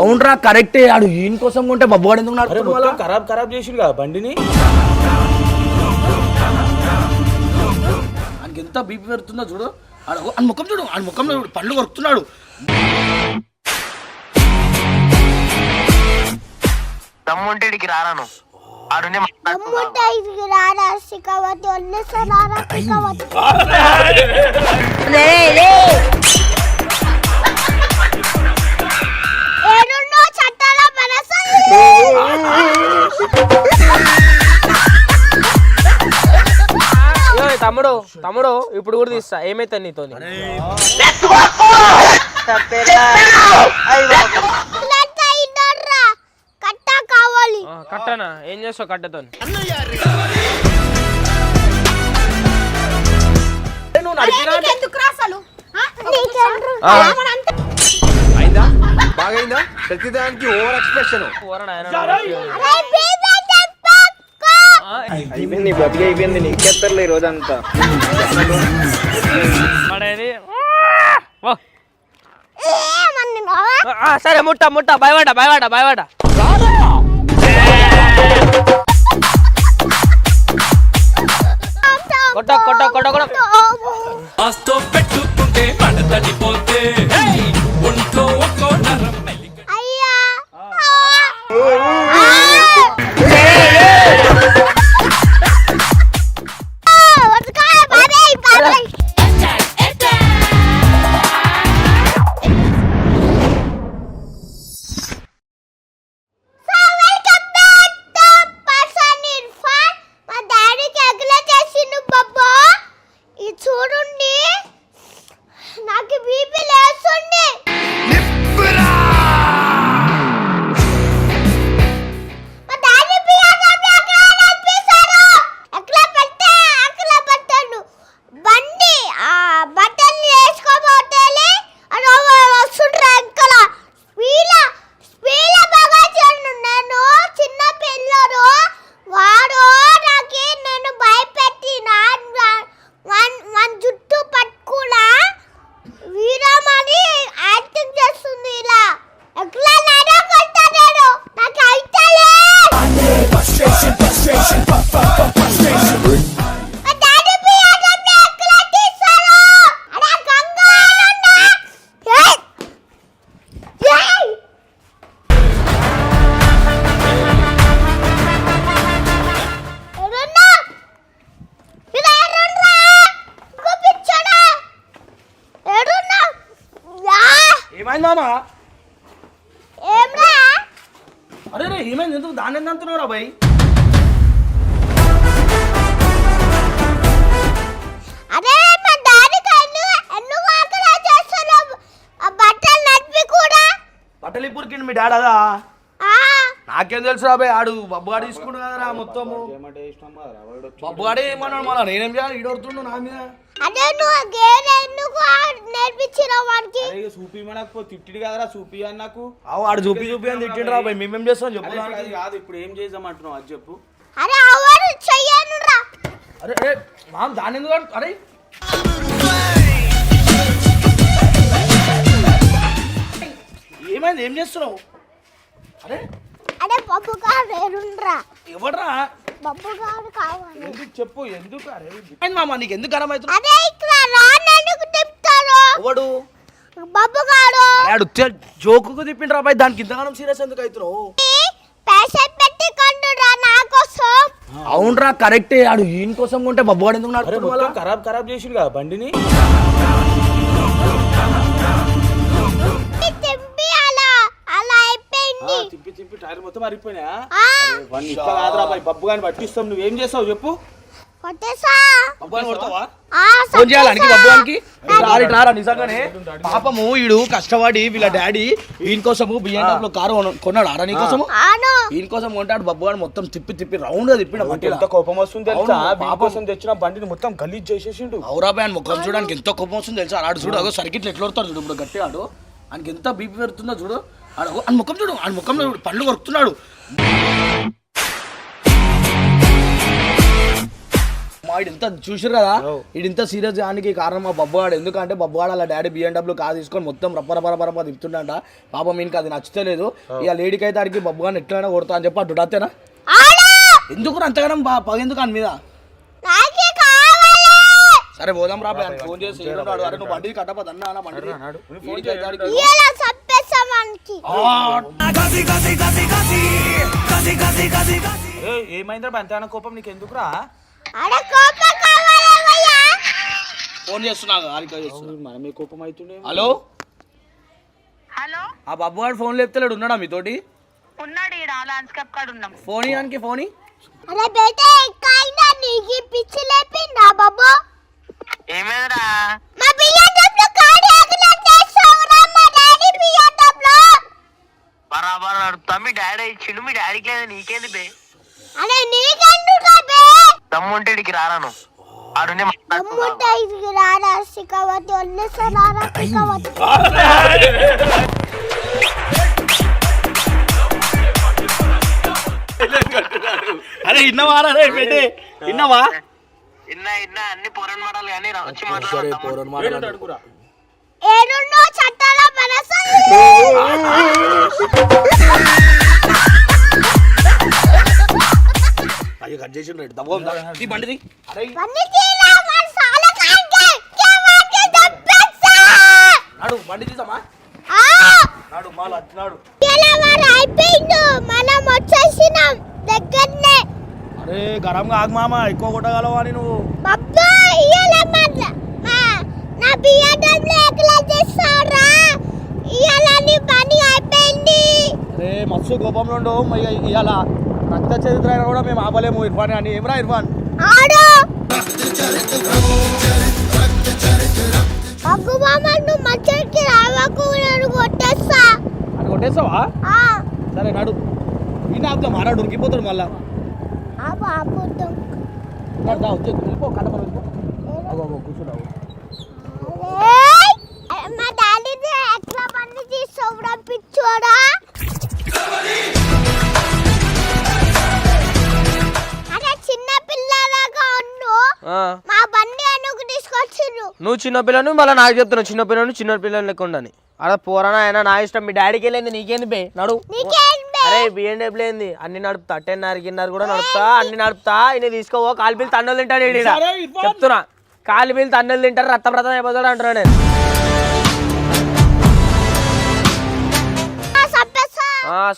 అవునరా కరెక్టే. ఆడు ఈయన కోసం కొంటే బబ్బుగాడు ఎందుకు నడుపుతున్నాడు? ఖరాబ్ చేసిండు కదా బండిని. ఆయనకి ఎంత బీపీ పెడుతుందో చూడు. ఆడ ముఖం చూడు, ఆడ ముఖంలో పళ్ళు కొరుకుతున్నాడు. దమ్ముంటేడికి రారాను తమ్ముడు తమ్ముడు ఇప్పుడు కూడా తీస్తా. ఏమైతే నీతో కట్టనా? ఏం చేస్తావు కట్టతో? బాగైందా? ప్రతిదానికి ఓవర్ ఎక్స్ప్రెషన్. అయిపోయింది బతికి అయిపోయింది. నీకెత్తర్లే ఈ రోజంతా. సరే ముట్ట ముట్ట భయపడ భయపడ భయపడ. కొట్ట కొట్ట కొట్ట కొట్ట. పెట్టుకుంటే పడతడిపోతే ఒంట్లో ఒక్కో నరం అరే ఏమైంది? ఎందుకు దాన్ని ఎంత అంటున్నావు రా భయ్? బట్టలు ఇప్పుడుకి మీ డాడీ అదా? నాకేం తెలుసు రాబాయ్. ఆడు బబ్బుగాడు తీసుకుంటు కదరా మొత్తము. బబ్బుగాడే ఏమన్నాడు మళ్ళా? నేనేం చేయాలి? ఈడొడుతుండు నా మీద. తిట్టిడు కదరా చూపి అని నాకు. ఆడు చూపి చూపి అని తిట్టిండు రా భయ్. మేమేం చేస్తాం చెప్పు. కాదు ఇప్పుడు ఏం చేద్దామంటున్నావు అది చెప్పు. అరే అరే మామ దాని ఎందుకు? అరే ఏమైంది? ఏం చేస్తున్నావు? అరే అరే బబ్బు గారు ఎవడ్రా? బబ్బు గారు కావాలి. ఎందుకు చెప్పు ఎందుకు? అరే మామ నీకు ఎందుకు గరం అవుతుంది? అరే ఇక్కడ రానెందుకు తిప్పుతారు? ఎవడు? బబ్బు గారు. ఆడు జోకుకు తిప్పిండ్రా బాయ్. దానికి ఇంతగానం సీరియస్ ఎందుకు అవుతున్నావు? పేషెంట్ పెట్టి కొండురా నా కోసం. అవునరా కరెక్టే. ఆడు ఈయన కోసం కొంటే బబ్బుగాడు ఎందుకు నడుపుతున్నాడు? ఖరాబ్ చేసిండు కదా బండిని. తిప్పి టైర్ మొత్తం అరిగిపోయినా. బబ్బు గాని పట్టిస్తాం. నువ్వేం చేస్తావు చెప్పు. ఫోన్ చేయాలని బబ్బుగానికి రారా? నిజంగానే పాపము వీడు కష్టపడి వీళ్ళ డాడీ ఈయన కోసము బియ్యం కారు కొన్నాడు. ఆరా నీకోసము ఈయన కోసం కొంటాడు. బబ్బుగాడు మొత్తం తిప్పి రౌండ్ గా తిప్పిన. ఎంత కోపం వస్తుంది తెలుసా? కోసం తెచ్చిన బండిని మొత్తం గలీజ్ చేసేసిండు. అవురా బాయ్. ముఖం చూడడానికి ఎంతో కోపం వస్తుంది తెలుసా? ఆడు చూడు అదో సర్కిట్లు ఎట్లా వస్తాడు చూడు. ఇప్పుడు గట్టి ఆడు ఆయనకి ఎంత బీపీ పెడుతుందో చూడు. ఆడ ముఖం చూడు, ఆడ ముఖంలో పళ్ళు కొరుకుతున్నాడు. వాడు ఇంత చూసిరు కదా ఇది ఇంత సీరియస్ దానికి కారణం మా బబ్బుగాడు. ఎందుకంటే బబ్బుగాడు అలా డాడీ BMW కార్ తీసుకొని మొత్తం రప్ప తిప్పుతుండంట. పాపం మీకు అది నచ్చలేదు. ఇక లేడీకి అయితే ఆడికి బబ్బుగాని ఎట్లైనా కొడతా అని చెప్పి అటు అంతేనా? ఎందుకు అంతగానం పగెందుకు అని మీద? సరే పోదాం రా. ఫోన్ చేసి అరే నువ్వు బండి కట్టపోదు అన్న బండి ఏమైందిరా అంతేనా కోపం నీకు ఎందుకురా? ఫోన్ చేస్తున్నా మనమే కోపం అవుతుండే. హలో హలో ఆ బాబు వాడు ఫోన్ లేపుతలేడు, ఉన్నాడా మీతోటి? ఉన్నాడు ఈడ ల్యాండ్స్కేప్ కాడ ఉన్నాం. ఫోన్ ఇవ్వడానికి ఫోన్ అరే బేటా ఎక్కైనా నీకి పిచ్చి లేపిందా బాబు? ఏమేదరా మా BMW కార్ యాక్సిడెంట్ చేసావురా మా డాడీ BMW. బరాబర్ నడుపుతా. మీ డాడీ ఇచ్చిండు, మీ డాడీకి లేదా నీకేంది బే? అరే నీకెందుకు బే? తమ్ముంటేడికి రారాను ఆడునే అమ్ముతా ఇది రారా సికవతి ఒళ్ళేస రారా సికవతి. అరే ఇన్నవారా రే పెట్టే ఇన్నవా? ఇన్నా అన్ని పోరన్ మాటలు కానీ వచ్చి మాట్లాడు. ఏడున్నో చట్టాల మనసలు అయ్యో కట్ చేసి రేటు దవ్వ ఈ బండిది. అరే పని తీరా మన సాల కాంగే కేవాకే దప్పసా. నాడు బండి తీసామా? ఆ నాడు మాల నాడు తెలవారు అయిపోయిండు, మనం వచ్చేసినాం దగ్గరనే. అరే గరంగా ఆగు మామ, ఎక్కువ కొట్టగలవా నువ్వు? బాబా ఇయాల నా BMW ఎట్లా చేస్తారా? ఇయాల నీ పని అయిపోయింది. అరే మస్తు కోపంలో ఉండవు ఇవాళ రక్త చరిత్ర అయినా కూడా మేము ఆపలేము ఇర్ఫాన్ అని. ఏమరా ఇర్ఫాన్? ఆడు అగ్గు మామ నువ్వు మంచికి రావకు, నేను కొట్టేస్తా. అని కొట్టేస్తావా? ఆ సరే నాడు ఈయన ఆపుతాం మారాడు ఉరికిపోతాడు మళ్ళా. ఆ బాబు వచ్చి వెళ్ళిపో కట్ట కూర్చున్నావు. మా డాడీది ఎట్లా పని తీసుకోవడా పిచ్చోడా? అరే చిన్న పిల్లలాగా ఉండు, మా బండి అనుకు తీసుకొచ్చిండ్రు. నువ్వు చిన్నపిల్లను మళ్ళీ నాకు చెప్తున్నావు చిన్న పిల్లలు లెక్క ఉండని. అలా పోరానా అయినా నా ఇష్టం. మీ డాడీకి వెళ్ళింది నీకేంది బే? నడు. అరే BMW ఏంది అన్ని నడుపుతా, 10:30 కూడా నడుపుతా, అన్ని నడుపుతా. ఇన్ని తీసుకోవో కాలు బిల్లు తన్నులు తింటాడు చెప్తున్నా. కాలు బిల్లు తన్నులు తింటారు, రక్తం అయిపోతాడు అంటారు. నేను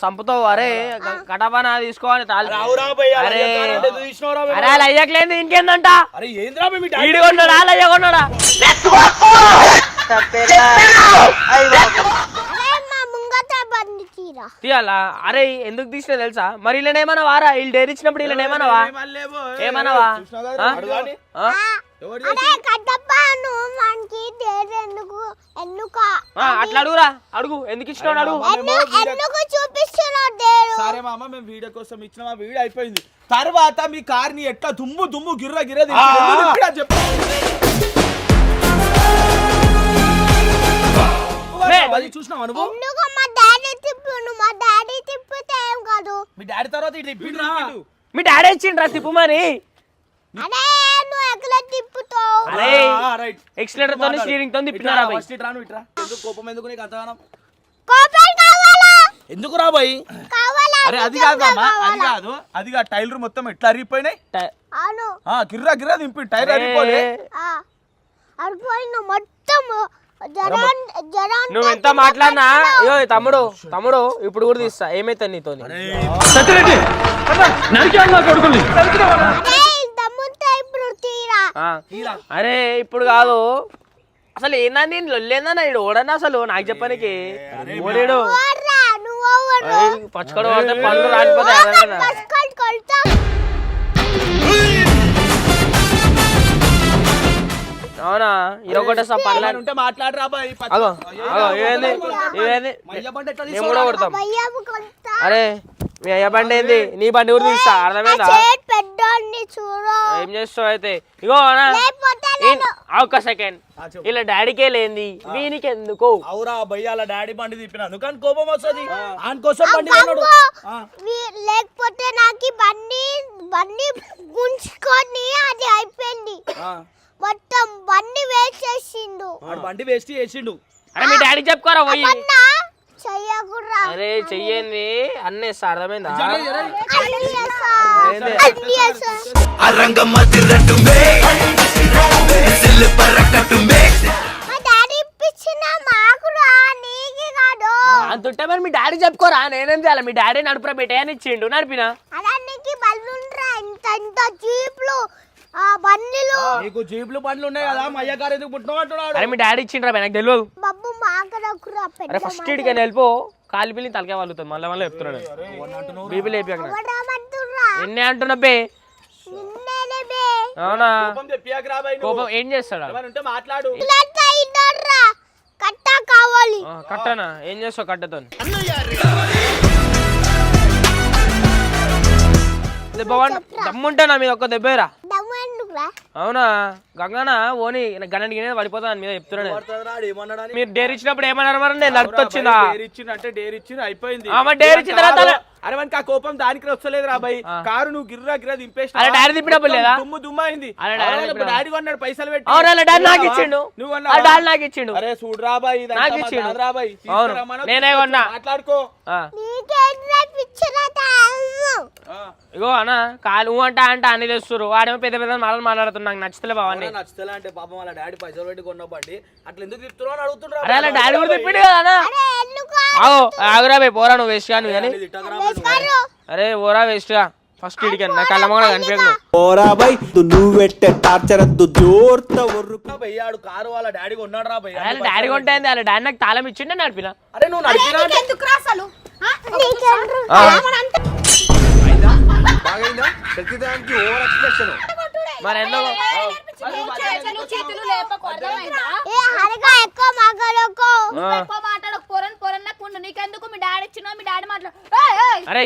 సంపుతావు. అరే కటపనా తీసుకోవాలి అరే అలా అయ్యట్లేదు ఇంకేందంట? ఈడు కొన్నాడా అయ్య కొన్నాడా? తీయాలా? అరే ఎందుకు తీసినా తెలుసా? మరి వీళ్ళనేమన్నా వారా? వీళ్ళు డైరీ ఇచ్చినప్పుడు వీళ్ళనేమన్నావా? ఏమన్నావా? అట్లా అడుగురా, అడుగు ఎందుకు ఇచ్చినావు అడుగు. సరే మామ మేము వీడియో కోసం ఇచ్చిన వీడియో అయిపోయింది. తర్వాత మీ కార్ ని ఎట్లా దుమ్ము గిర్ర చెప్పు. చూసినావా నువ్వు? మీ డాడీ తర్వాత మీ డాడీ ఇచ్చిండ్రా తిప్పుమని. ఎక్సిలేటర్ తో స్టీరింగ్ తో తిప్పినారా? కోపం ఎందుకు నీకు అంతగానం? కోపం కావాలా? ఎందుకు రా బాయ్? కావాలా? అరే అది కాదు మామ, అది కాదు టైర్లు మొత్తం ఎట్లా అరిగిపోయినాయి. అవును గిర్రా దింపి టైర్ అరిగిపోలే. అరిగిపోయిన మొత్తం నువ్వు ఎంత మాట్లాడినా అయ్యో తమ్ముడు ఇప్పుడు కూడా తీస్తా. ఏమైతే నీతో అరే ఇప్పుడు కాదు అసలు ఏందా నేను లొల్లేందన్నా ఇడు ఓడన్నా అసలు నాకు చెప్పడానికి ఓడాడు పచ్చుకోడు అంటే పళ్ళు రాలిపోతాయి. అవునా ఇరగొట్టేస్తా పనులు ఉంటే మాట్లాడరా బాయ్. మేము కూడా కొడతాం. అరే మీ అయ్య బండి ఏంది? నీ బండి కూడా తీస్తా. అర్థమైందా? ఏం చేస్తావు అయితే? ఇగో ఒక్క సెకండ్ ఇలా డాడీకే లేంది వీనికి ఎందుకు అవురా భయ్య అలా డాడీ బండి తిప్పిన అందుకని కోపం వస్తుంది ఆయన కోసం బండి కొన్నాడు. లేకపోతే నాకు బండి గుంజుకొని అది అయిపోయింది మొత్తం బండి వేసేసిండు. వాడు బండి వేస్ట్ చేసిండు. అరే మీ డాడీ చెప్పుకోరా పోయి చెయ్యకురా అరే చెయ్యండి అన్నీ అర్థమైందా అంతుంటే మరి మీ డాడీ చెప్పుకోరా నేనేం చేయాలి మీ డాడీ నడుపురా పెట్టేయని ఇచ్చిండు నడిపినా అలానికి బల్లుండ్రా ఇంత జీప్లు బండ్లు నీకు జీపులు బండ్లు ఉన్నాయి కదా మా అయ్య గారు ఎందుకు పుట్టినావు అంటున్నాడు. అరే మీ డాడీ ఇచ్చిండ్రా నాకు తెలియదు బబ్బు మాకడకురా అరే ఫస్ట్ ఇడికి వెళ్ళిపో కాలి పిల్లి తలకే వాళ్ళుతుంది మళ్ళీ మళ్ళీ చెప్తున్నాడు బీపీ లేపి ఎన్ని అంటున్నా బే అవునా కోపం తెప్పియాక రా భయ్ నువ్వు. కోపం ఏం చేస్తాడా ఏమైనా ఉంటే మాట్లాడు. కట్ట కావాలి కట్టనా ఏం చేస్తావు కట్టతో దమ్ముంటా నా మీద ఒక్క దెబ్బేరా దమ్ము ఎందుకురా అవునా గంగనా ఓని గణని గిన్నె పడిపోతా అని మీద చెప్తున్నాడు కొడతాడురా, ఏమన్నాడని? మీరు డేర్ ఇచ్చినప్పుడు ఏమన్నారు మరి నేను నడుపుతొచ్చిందా డేర్ ఇచ్చిన అంటే డేర్ ఇచ్చిన అయిపోయింది. డేర్ ఇచ్చిన తర్వాత అరే మనకి ఆ కోపం దానికి వస్తలేదు రా భయ్ కారు నువ్వు గిర్రా తిప్పేసి అరే డాడీ తిప్పినప్పుడు లేదా దుమ్ము అయింది. అరే డాడీ డాడీ కొన్నాడు పైసలు పెట్టి. అవునా డాడీ నాకు ఇచ్చిండు నువ్వు అరే డాడీ నాకు ఇచ్చిండు అరే చూడరా బాయ్ నాకు ఇచ్చిండు. రా బాయ్ అవును నేనే కొన్నా మాట్లాడుకో. నీకేంద్రా పిచ్చరాట ఇగో అన్న కాలు అంటే అన్ని తెస్తున్నారు వాడేమో పెద్ద పెద్ద మాటలు మాట్లాడుతున్నా నాకు నచ్చలే బావని నచ్చుతలే అంటే పాపం వాళ్ళ డాడీ పైసలు పెట్టి కొన్న బండి అట్లా ఎందుకు తిప్పుతున్నావు అని అడుగుతుండ్రా. అరే అలా డాడీ కూడా తిప్పిండు కదా అన్న ఆగో ఆగురా బే పోరా నువ్వు వేస్ట్ గా నువ్వు కానీ అరే ఓరా వేస్ట్ గా ఫస్ట్ ఇడికి నా కళ్ళ కూడా కనిపించను ఓరా బాయ్ నువ్వు పెట్టే టార్చర్ అద్దు జోర్త ఒర్రుకు భయ్యాడు కారు వాళ్ళ డాడీ కొన్నాడు రా భయ్య. అరే డాడీ కొంటే వాళ్ళ డాడీ నాకు తాళం ఇచ్చిండే నడిపిన అరే నువ్వు నడిపినా అంటే- మరి ఎందుకు నీకెందుకు మీ డాడీ ఇచ్చిన మీ డాడీ అరే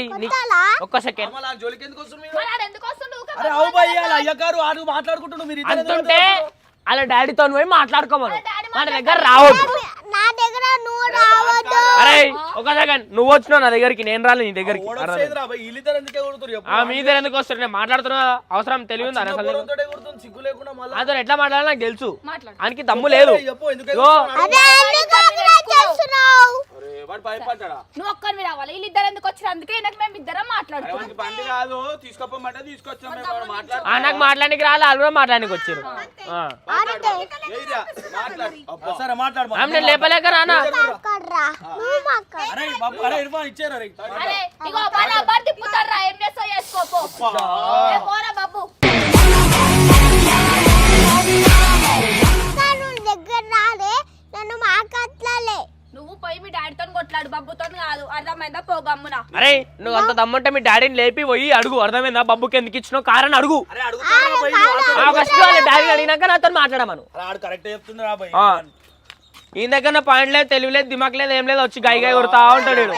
ఒక్క సెకండ్ మళ్ళా ఆ జోలికి ఎందుకు వస్తుంది మీరు? ఎందుకు వస్తుండు అరే అవు భయ్య వాళ్ళ అయ్య గారు ఆడు మాట్లాడుకుంటున్నావు మీరు ఇద్దరు ఎందుకు అంతుంటే అలా డాడీతో పోయి మాట్లాడుకోమను మన దగ్గర రావద్దు నా దగ్గర నువ్వు రావద్దు అరే ఒక సెకండ్ నువ్వు వచ్చినావు నా దగ్గరికి నేను రాలేదు నీ దగ్గరికి ఓడొచ్చేదిరా భయ్, వీళ్ళిద్దరు ఎందుకే కొడుతురు చెప్పు. మీ దగ్గర ఎందుకు వస్తారు నేను మాట్లాడుతున్నా అవసరం తెలివి ఉందా అసలు నీకు? పోరంతోటే కొడుతుంది, సిగ్గు లేకుండా మళ్ళా. అతను ఎట్లా మాట్లాడాలి నాకు తెలుసు ఆయనకి దమ్ము లేదు చెప్పు ఎందుకే ఇగో, అదే ఎందుకు అట్లా చేస్తున్నావు అరే వాడు భయపడ్డాడా? నువ్వు ఒక్కరివి రావాలి వీళ్ళిద్దరు ఎందుకు వచ్చారు అందుకే నాకు మేము ఇద్దరం అరే మాట్లాడుతున్నాం వానికి బండి కాదు తీసుకోపోమంటే తీసుకొచ్చాం మేము మాట్లాడు. నాకు మాట్లాడానికి రాలి వాళ్ళు కూడా మాట్లాడానికి వచ్చారు ఏయ్రా, మాట్లాడు. అబ్బా. సరే మాట్లాడు మరి. నేను లేపలేక రానా మాట్లాడరా నువ్వు మాట్లాడు అరే బాబు, అరే ఇర్ఫాన్ ఇచ్చారు అరే. అరే ఇగో బరాబర్ తిప్పుతారా ఏం చేస్తావు చేసుకోపో ఏ పోరా బాబు నువ్వు దగ్గర రాలే నన్ను మాట్లాడలే నువ్వు పోయి మీ డాడీతో కొట్లాడు బాబుతో కాదు అర్థమైందా పోగమ్మునా అరే నువ్వు అంత దమ్ముంటే మీ డాడీని లేపి పోయి అడుగు అర్థమైందా బబ్బుకి ఎందుకు ఇచ్చినావు కారణం అడుగు అరే అడుగుతారా భయ్, నువ్వు మాట్లాడు. ఫస్ట్ వాళ్ళ డాడీని అడిగినాక నాతో మాట్లాడమను అరే ఆడు కరెక్ట్ చెప్తుందిరా భయ్. ఈ దగ్గర పాయింట్ లేదు తెలివి లేదు దిమాక్ లేదు ఏం లేదు వచ్చి గాయ గాయ కొడతా ఉంటాడు వీడు.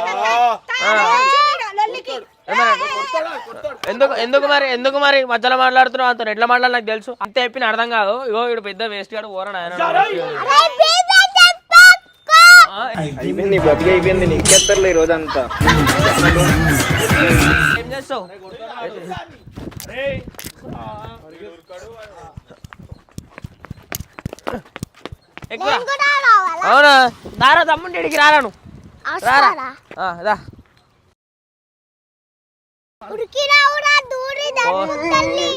ఎందుకు మరి మధ్యలో మాట్లాడుతున్నావు అంత ఎట్లా మాట్లాడాలి నాకు తెలుసు అంతే చెప్పిన అర్థం కాదు ఇగో వీడు పెద్ద వేస్ట్ గాడు ఓరణ అయిపోయింది బతికి అయిపోయింది నీకెత్తర్లే ఈ రోజంతా ఏం చేస్తావు ఎక్కువ అవునా దారా తమ్ముండి ఇడికి రారాను రారా దా ఉడికిరావురా దూరి తల్లి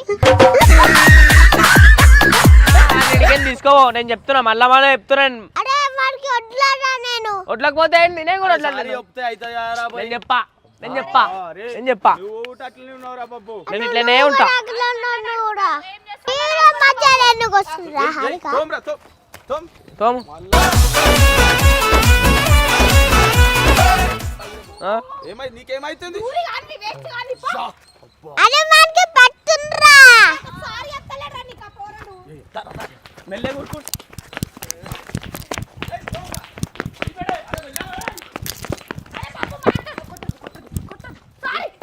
ఇడికి తీసుకోవో నేను చెప్తున్నా మళ్ళా చెప్తున్నాను అరే వాడికి వడ్లారా నేను వడ్లకపోతే నేను కూడా సరే వడ్లను చెప్తే అవుతాయారా భయ్. నేను చెప్పా నువ్వు అట్లనే ఉన్నావురా బాబు. నేను ఇట్లనే ఉంటా కూడా హీరో మధ్యలో ఎందుకు వస్తుందిరా హారిక తోమ్రా, తోమ్. తోము నీకేమైతుంది అరే వాడికి పట్టుండ్రా మెల్లగా ఊరుకో.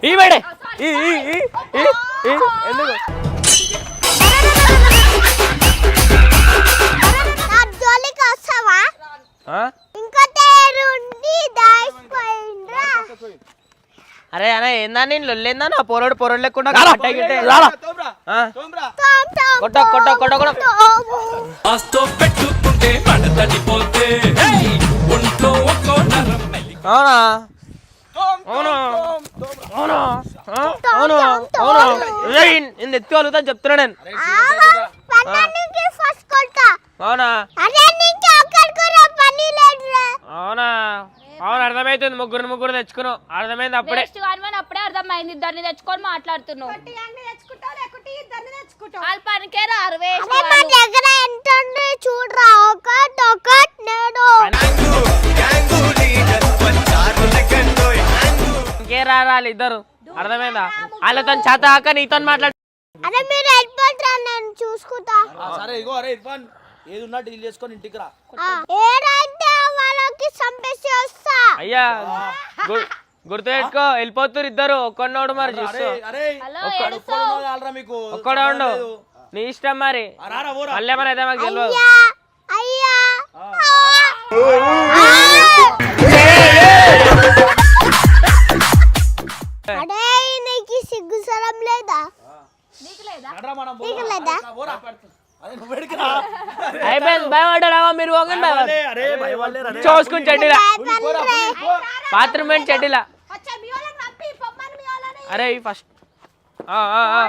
ఈ మేడే ఎందుకు ఏందా నేను లొల్లేందా నా పొరడు లేకుండా రారా. కొట్ట కొట్ట కొట్ట కొట్ట ఆస్తో పెట్టుకుంటే పడతడిపోతే ఒంట్లో ఒక్కో నరం మెలి అవునా అవునా అవునా అవును అవును నేను ఎత్తుకోగలుగుతా చెప్తున్నా నేను ఫస్ట్ కొడతా అవునా అరే నీకు అక్కడికి పని లేదురా అవునా అవును అర్థమైతుంది ముగ్గురు తెచ్చుకున్నావు అర్థమైంది అప్పుడే వేస్ట్ కానివని అప్పుడే అర్థమైంది ఇద్దరిని తెచ్చుకొని మాట్లాడుతున్నావు వాళ్ళ పనికే రారు వేస్ట్ అరే మా దగ్గర ఎంత ఉంది చూడరా ఒకటి నేను ఇంకే రాలి ఇద్దరు అర్థమైందా వాళ్ళతో చేత నీతో మాట్లాడు అరే మీరు వెళ్ళిపోతారా నేను చూసుకుంటా సరే ఇగో అరే ఇర్ఫాన్ ఏది ఉన్నా డీల్ చేసుకొని ఇంటికి రా. ఏడైతే వాళ్ళకి సంపేసి వస్తా అయ్యా గుర్తుపెట్టుకో వెళ్ళిపోతురు ఇద్దరు ఒక్కడోడు మరి చూస్తూ అరే హలో ఒక్కడున్నారా మీకు ఒక్కడే ఉండు నీ ఇష్టం మరి రారా ఊరా. మళ్ళీ ఏమైనా అయితే మాకు తెలియదు అయ్యా అడే నీకు సిగ్గు సరం లేదా నడరా మనం నీకు లేదా ఊరా. అరే నువ్వు వెడికి రా. అయిపోయింది భయపడ్డావా మీరు పోగండి అరే భయపడలేరు అరే. చూసుకుని చెడ్డీలా బాత్రూమ్ ఏంటి చెడ్డీలా అరే ఫస్ట్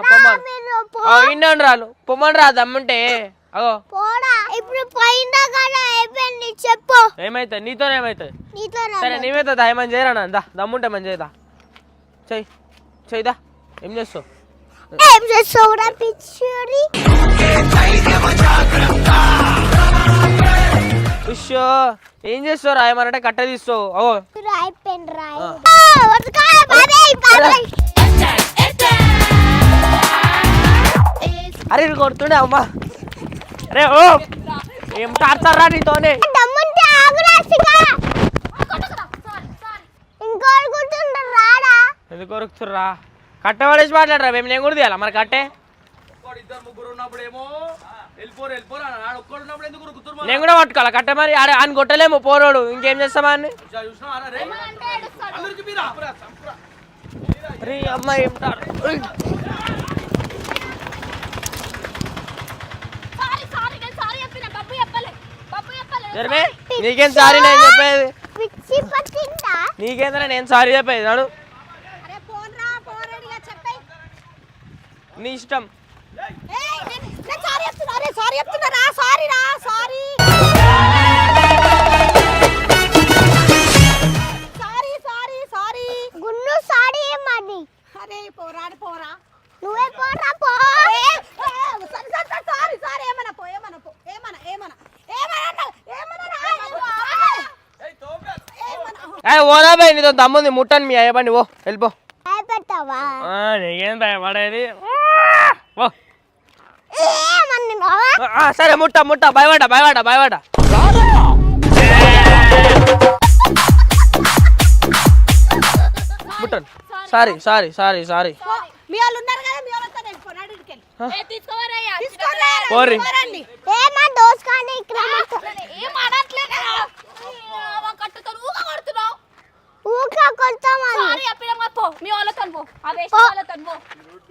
పొమ్మని ఇండి రాలు పొమ్మని రా దమ్ముంటే అగో పోడా ఇప్పుడు పోయిందా కదా అయిపోయింది చెప్పు ఏమైతుంది నీతో ఏమైతుంది నీతో సరే నీమైతుంది ఏమని చేయరా దా దమ్ముంటే మంచి చేయదా చెయ్యిదా ఏం చేస్తావు ఏం చేస్తావురా పిచ్చోడి ఉషో ఏం చేస్తావు రాయమనంటే కట్ట తీస్తావు ఓ రాయి పెన్ రాయి వదకాయ బాబాయ్ బాబాయ్ అరే కొడుతుండే అమ్మా అరే ఓ ఏం టార్చర్రా నీతోనే దమ్ముంటే ఆగురాసిగా ఇంకోటి కూర్చుంటా రాడా ఎందుకు కొరుకుతుర్రా కట్ట పడేసి మాట్లాడరా మేము నేను కూడా తీయాలా మరి కట్టే ఇద్దరు ముగ్గురు ఉన్నప్పుడు ఏమో వెళ్ళిపోరు ఆడ ఒక్కడు ఉన్నప్పుడు ఎందుకు ఉరుకుతురు నేను కూడా పట్టుకోవాలా కట్ట మరి ఆడ ఆయన కొట్టలేము పోరోడు ఇంకేం చేస్తామా అని చూసినావా రే అందరికి మీరు ఆపురా సంపురా. అరే అమ్మాయి ఏం నీకేం సారీ నేను చెప్పేది పిచ్చి పట్టిందా నీకేందా నేను సారీ చెప్పేది నాడు అరే పోన్రా పోరడిగా చెప్పేయ్ నీ ఇష్టం ఏయ్ నేను సారీ చెప్తున్నా అరే సారీ చెప్తున్నా రా సారీ సారీ గున్ను సారీ ఏమని అరే పోరా నువ్వే పోరా పో సారీ ఏమన్నా పో ఓనా బాయ్ నీతో దమ్ముంది ముట్టని మీ అయ్యబండి ఓ వెళ్ళిపో భయపెడతావా నీకేం భయపడేది ఓ ఏమని సరే ముట్ట భయపడ ముట్టను సారీ మీ వాళ్ళు ఉన్నారు కదా మీ వాళ్ళతో నేను కొనాడికి పోర్రి ఏమా దోస్ కానీ ఇక్కడ ఊక కొడతామా మీ వాళ్ళతో పో ఆ వేస్ట్ వాళ్ళతో పో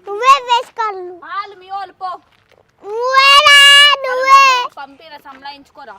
నువ్వే వేసుకోవాలి వాళ్ళు మీ వాళ్ళు పో నువ్వే పంపిన సంలాయించుకోరా